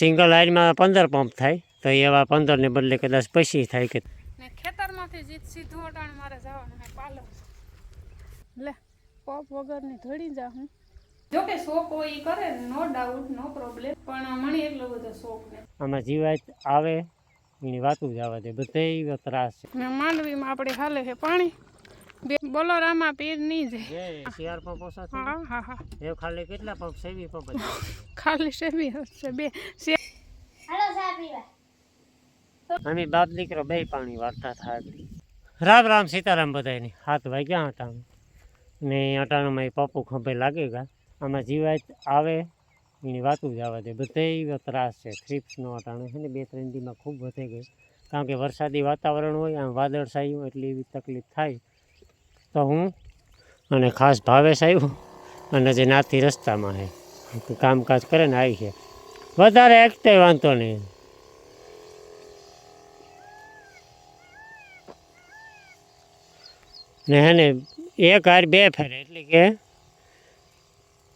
Single લાઈનમાં 15 pump થાય તો એવા 15 ને બદલે કદાચ 25 થાય કે ખેતરમાંથી જીત સીધું અટાણ મારે જવાનું હે પાલો લે પોપ વગરની ધડી જા હું જો કે શોખ હોય ઈ કરે નો ડાઉટ નો પ્રોબ્લેમ પણ મને એટલો બધો શોખ ને આમાં જીવાત આવે એની વાતું જ આવવા દે બધે ત્રાસ છે ને માંડવીમાં આપણે હાલે છે પાણી બોલો રામા પીર ની જે સીઆર પંપ ઓછા છે હા હા હા એ ખાલી કેટલા પંપ સેવી પંપ ખાલી સેવી હશે બે હાલો સા પીવા અમે બાપ દીકરો બે પાણી વાળતા થાય રામ રામ સીતારામ બધાની 7 વાગ્યા હતા ને અટાણામાં પપ્પુ ખંભે લાગે ગયા આમાં જીવાત આવે એની વાતું જ આવવા દે બધે ત્રાસ છે થ્રીપ્સનો અટાણો છે ને 2-3 દીમાં ખૂબ વધે ગઈ કારણ કે વરસાદી વાતાવરણ હોય આમ વાદળછાયું એટલે એવી તકલીફ થાય તો હું અને ખાસ ભાવેશ આવ્યો અને જે નાથી રસ્તામાં છે કામકાજ કરે ને આવી છે વધારે એકતે વાંધો નહીં ને હે ને એક હાર 2 ફેરે એટલે કે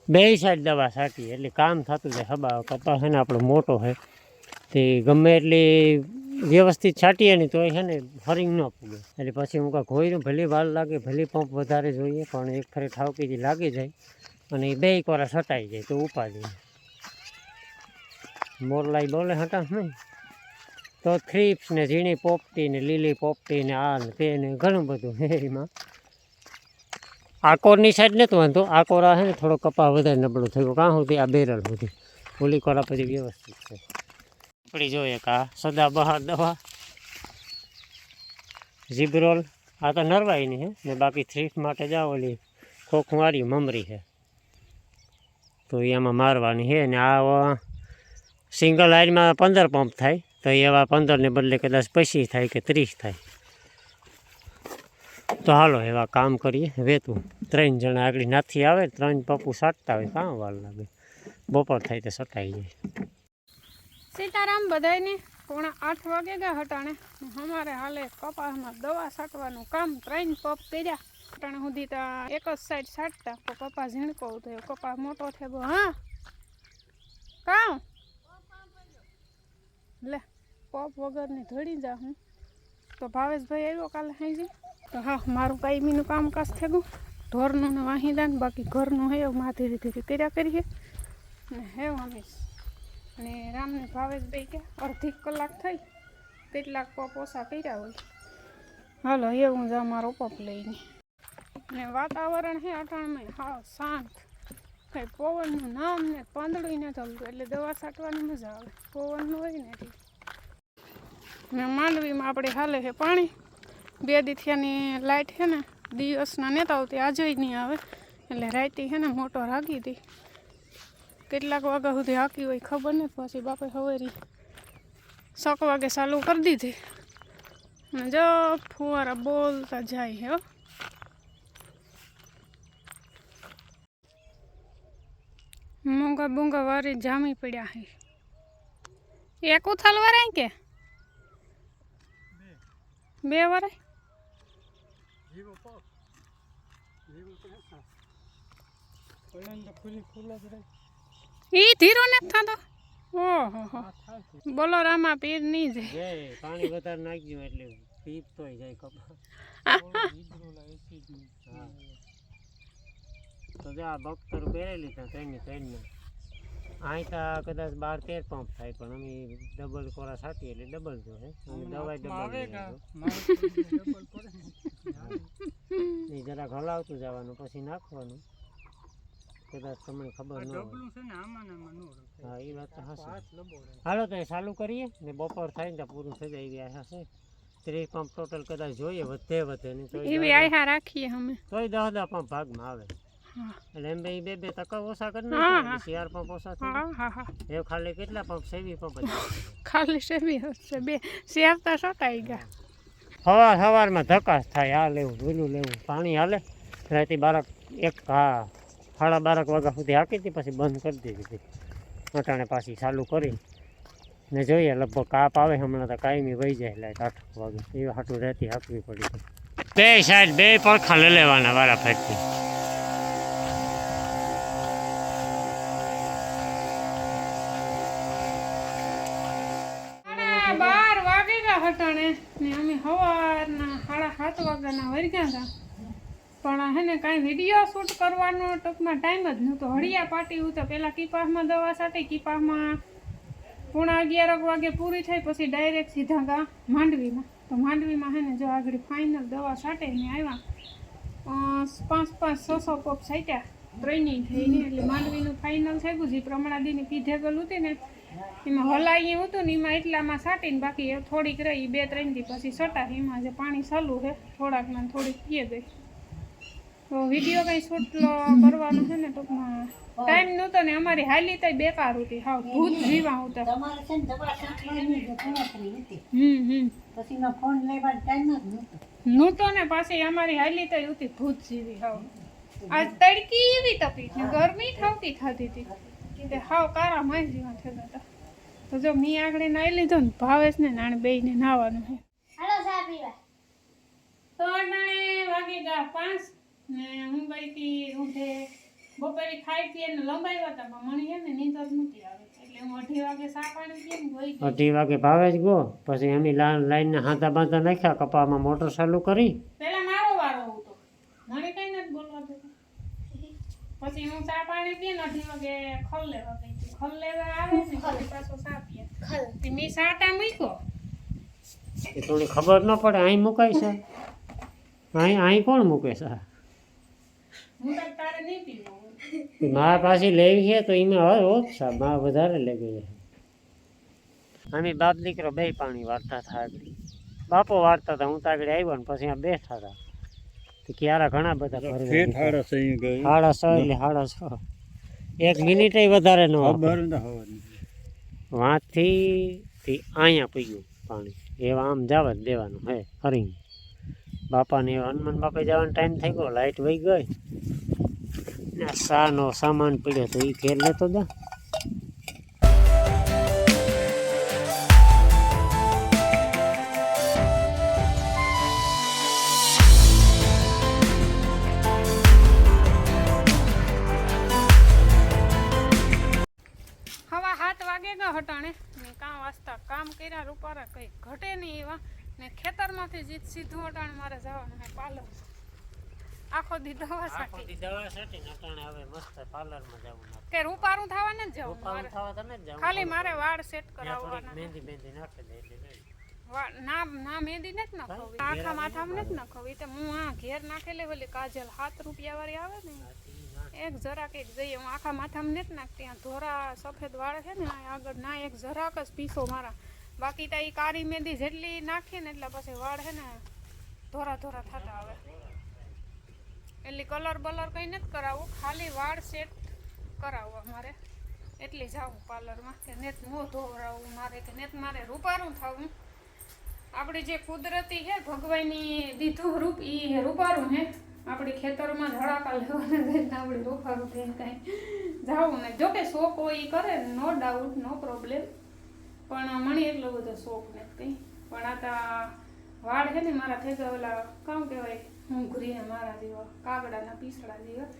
2 સાઈડ દવા છાંટી એટલે કામ થતું જાય હબા કપા છે ને આપણો મોટો છે તે ગમે એટલી વ્યવસ્થિત છાંટીએ ને તોય છે ને હરિંગ ન પૂગે એટલે પછી હું કાંઈ ઘોઈનું ભલે વાર લાગે ભલે પંપ વધારે જોઈએ પણ એક ફરે ઠાવકીથી લાગી જાય અને એ 2 કોરા છટાઈ જાય તો ઉપાડી મોરલાઈ બોલે હટા નહીં તો થ્રીપ્સ ને ઝીણી પોપટી ને લીલી પોપટી ને આ ને તે ને ઘણું બધું એમાં આકોરની સાઈડ નહોતું વાંધો આકોરા છે ને થોડો કપા વધારે નબળો થયો કાં સુધી આ બેરલ સુધી ઓલી કોરા પછી વ્યવસ્થિત છે આપણી જોઈએ કે આ સદા બહાર દવા જીબ્રોલ આ તો નરવાઈની છે ને બાકી થ્રીપ્સ માટે જાઓ ઓલી ખોખવારી મમરી છે તો એમાં મારવાની છે ને આ સિંગલ લાઈનમાં 15 પંપ થાય તો એવા 15 ને બદલે કદાચ 25 થાય કે 30 થાય તો હાલો એવા કામ કરીએ વેતું 3 જણા આગળ નાથી આવે 3 પપ્પુ સાટતા હોય કાં વાર લાગે બપોર થાય તો સટાઈ જાય સીતારામ બધાને 7:30 વાગે ગયા હટાણે અમારે હાલે કપાસમાં દવા છાંટવાનું કામ 3 પંપ કર્યા હટાણે સુધી તો એક જ સાઈડ છાંટતા તો કપાસ ઝીણકો થયો કપાસ મોટો થયો હા કાં લે પોપ વગરની ધડી જા હું તો ભાવેશભાઈ આવ્યો કાલે હાંજે તો હા મારું કાયમીનું કામકાજ થઈ ગયું ઢોરનું ને વાહીદાન બાકી ઘરનું હે માં ધીરે ધીરે કર્યા કરીએ ને હે હમીશ અને રામને ભાવેશભાઈ કે અડધી કલાક થઈ કેટલાક પપ ઓછા કર્યા હોય હાલો એવું જ અમારો પપ લઈને ને વાતાવરણ હે અટાણમાં હા શાંત કંઈ પવનનું નામ ને પાંદડું ન ચાલતું એટલે દવા છાંટવાની મજા આવે પવનનું હોય ને એટલે ને માંડવીમાં આપણે હાલે છે પાણી 2 દીથિયાની લાઇટ છે ને દિવસના નહોતા આવતી આજે નહીં આવે એટલે રાઈતી છે ને મોટો હાકી હતી કેટલાક વાગ્યા સુધી હાકી હોય ખબર નથી પછી બાપે હવેરી 7 વાગે ચાલુ કરી દીધી અને જો ફુવારા બોલતા જાય હે મૂંગા બૂંગા વારી જામી પડ્યા હે એક ઉથાલ વારાય કે 2 વારાય ઈ ધીરો નથી થતો ઓહો બોલો રામા પીર ની જાય પાણી વધારે નાખજો એટલે પીપ તોય જાય કપા તો જા બખ્તર પહેરી લીધા 3 અહીં તો કદાચ 12-13 પંપ થાય પણ અમે ડબલ કોરા છાંટીએ એટલે ડબલ જો હે અમે દવાઈ ડબલ એ જરાક હલાવતું જવાનું પછી નાખવાનું કદાચ તમને ખબર ન હોય હા એ વાત તો હશે હાલો તો એ ચાલુ કરીએ ને બપોર થાય ને તો પૂરું થઈ જાય એવી આશા છે 30 પંપ ટોટલ કદાચ જોઈએ વધે નહીં તો એવી આશા રાખીએ અમે તોય 10 પંપ ભાગમાં આવે એટલે એમ 2 ટકા ઓછા કરી નાખે સીઆર પંપ ઓછા થાય એ ખાલી કેટલા પંપ સેવી પંપ ખાલી સેવી હશે 2 શેર તો સટાઈ ગયા સવારમાં ધકાસ થાય આ લેવું પેલું લેવું પાણી હાલે રાતે 12 સાડા 12 વાગ્યા સુધી હાકી હતી પછી બંધ કરી દીધી અટાણે પાછી ચાલુ કરી ને જોઈએ લગભગ કાપ આવે હમણાં તો કાયમી વહી જાય લાઈટ 8 વાગે એ હાટું રહેતી હાંકવી પડી 2 સાઈડ 2 પડખા લઈ લેવાના વારા ફરતી વાગ્યાના વર્ગ્યા હતા પણ હે ને કાંઈ વિડીયો શૂટ કરવાનો ટૂંકમાં ટાઈમ જ નહોતો. હળિયા પાટી હું તો પહેલાં કીપાસમાં દવા છાંટી, કીપાસમાં 11:30 વાગે પૂરી થઈ, પછી ડાયરેક્ટ સીધા ગા માંડવીમાં. તો માંડવીમાં હે ને જો આગળ ફાઇનલ દવા છાંટીને આવ્યા, 5-6 પગ છાંટ્યા, ટ્રેનિંગ થઈને એટલે માંડવીનું ફાઇનલ થઈ ગયું. જે પ્રમાણાદીની પીધેગલ હતી ને એમાં હલાઈ હતું ને એમાં એટલામાં છાંટીને બાકી થોડીક રહી 2-3 દી પછી છટા. એમાં જે પાણી ચાલુ છે થોડાકમાં થોડીક પીએ ગઈ. તો વિડીયો કંઈ શૂટ કરવાનો છે ને ટૂંકમાં ટાઈમ નહોતો ને અમારી હાલી તો બેકાર હતી, હાવ ભૂત જીવા હતા. તમારે છે ને દવા છાંટવાની ગણતરી હતી. પછીનો ફોન લેવા ટાઈમ જ નહોતો. નહોતો ને પાછી અમારી હાલી તો હતી ભૂત જીવી હાવ. આજ તડકી એવી તપી ને ગરમી થતી હતી કે હાવ કારા માય જીવા થતા હતા. તો જો મી આગળ નાઈ લીધો ને ભાવેશ ને નાણે બેયને નાવાનું છે. હાલો ચા પીવા. તો નાણે વાગી ગયા 5 ને હું ગઈ હતી રૂંઢે. બપોરે ખાઈ પીને લંબાવ્યા હતા પણ મને ને નીંદર નહોતી આવે એટલે હું 2:30 વાગે ચા પાણી પીને ગઈ. 2:30 વાગે ભાવે જ ગયો, પછી અમે લાઈનને હાથા બાંધા નાખ્યા, કપામાં મોટર ચાલુ કરી. પેલા મારો વારો હતો, મને કઈ નથી બોલવા દેતો. પછી હું ચા પાણી પીને 2:30 વાગે ખલ લેવા ગઈ હતી. ખલ લેવા આવે ને પછી પાછો ચા પીએ. ખલ મેં સાટા મૂક્યો. એ થોડી ખબર ન પડે અહીં મુકાય છે, અહીં કોણ મૂકે છે? હું તો તારે નહીં પીવું. મારા પાસે લેવી છે તો એમાં હવે ઓછા માં વધારે લઈ ગઈ છે. અમે બાપ દીકરો બે પાણી વાળતા હતા આગળ. બાપો વાળતા હતા, હું તો આગળ આવ્યો ને પછી આ બેઠા હતા. તો ક્યારે ઘણા બધા ફરી 6:30 1 મિનિટ વધારે ન વાંથી અહીંયા પીયું પાણી. એવા આમ જવા જ દેવાનું હે હરી. બાપાને હનુમાન બાપા જવાનો ટાઈમ થઈ ગયો, લાઇટ વહી ગઈ ને શાનો સામાન પડ્યો તો એ ઘેર લેતો જા. હવા 7 વાગે ગયો હટાણે ને કામ વાસ્તા કામ કર્યા રૂપારા કંઈ ઘટે નહીં એવા. ને ખેતરમાંથી જીત સીધું અટાણે મારે જવાનું છે પાર્લર. આખો દી દવા છાંટી હવે મસ્ત પાર્લરમાં જવું કે રૂપારું થવા ન જવું મારે. તમે જ ખાલી મારે વાળ સેટ કરાવવાના. મહેંદી નાખી દે એટલે ના મહેંદી નથી નખાવી, આખા માથામાં નથી નખાવી. તો હું આ ઘેર નાખેલી ઓલી કાજલ 7 રૂપિયા વાળી આવે ને એક જરાક એક જઈએ. હું આખા માથામાં નથી નાખતી. આ ધોરા સફેદ વાળ છે ને આગળ ના એક જરાક જ પીસો મારા. બાકી તો એ કાળી મહેંદી જેટલી નાખીએ ને એટલે પછી વાળ છે ને ધોરા થતા આવે. એટલે કલર બલર કંઈ નથી કરાવવું, ખાલી વાળ સેટ કરાવવા મારે. એટલી જાઉં પાર્લરમાં કે નેત ન ધોવરાવું મારે, કે નેત મારે રૂપારું થવું. આપણી જે કુદરતી છે ભગવાનની દીધું રૂપ એ રૂપારું છે. આપણી ખેતરમાં ધડાકા લેવાના આપણે રૂપારું થઈને કાંઈ જાવું ને. જોકે શોખ હોય એ કરે નો ડાઉટ, નો પ્રોબ્લેમ, પણ મને એટલો બધો શોખ નથી કંઈ. પણ આ તા વાળ છે ને મારા થઈ ગયા ઓલા કામ કહેવાય ઊંઘરી મારા જેવા કાગડાના પીસડા જેવા.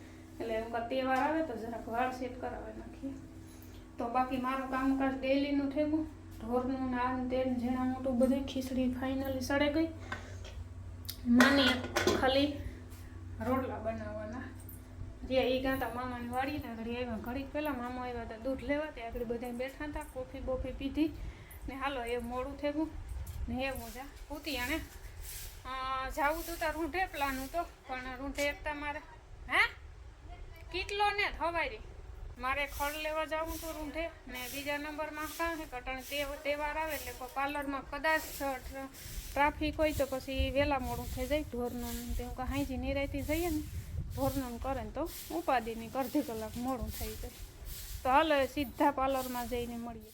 એટલે એમ તહેવાર આવે તો જરાક વાળ સેટ કરાવી નાખીએ. તો બાકી મારું કામકાજ ડેલીનું થયું. ઢોરનું નાન તેલ ઝીણા મોટું બધું ખીચડી ફાઇનલી સડે ગઈ. નાની ખાલી રોટલા બનાવવાના. જે એ ગાતા મામાની વાડી ને ઘડી આવ્યા. ઘડીક પહેલાં મામા આવ્યા હતા દૂધ લેવા, ત્યાં આગળ બધા બેઠા હતા, કોફી બોફી પીધી ને હાલો એ મોડું થયું ને એ મોજા પૂતી. અને જાવું તું તાર રૂંઢે પ્લાનું તો પણ રૂંઢે એકતા મારે કેટલો ને હવારી મારે ખડ લેવા જવું તો રૂંઢે. ને બીજા નંબરમાં કાં છે કટણ તહેવાર આવે એટલે પાર્લરમાં કદાચ ટ્રાફિક હોય તો પછી વહેલા મોડું થઈ જાય. ઢોરનું તેવું કાં હાઈજી નિરાયથી જઈએ ને ઢોરનું કરે ને તો ઉપાધિની અડધી કલાક મોડું થઈ જાય. તો હાલો સીધા પાર્લરમાં જઈને મળીએ.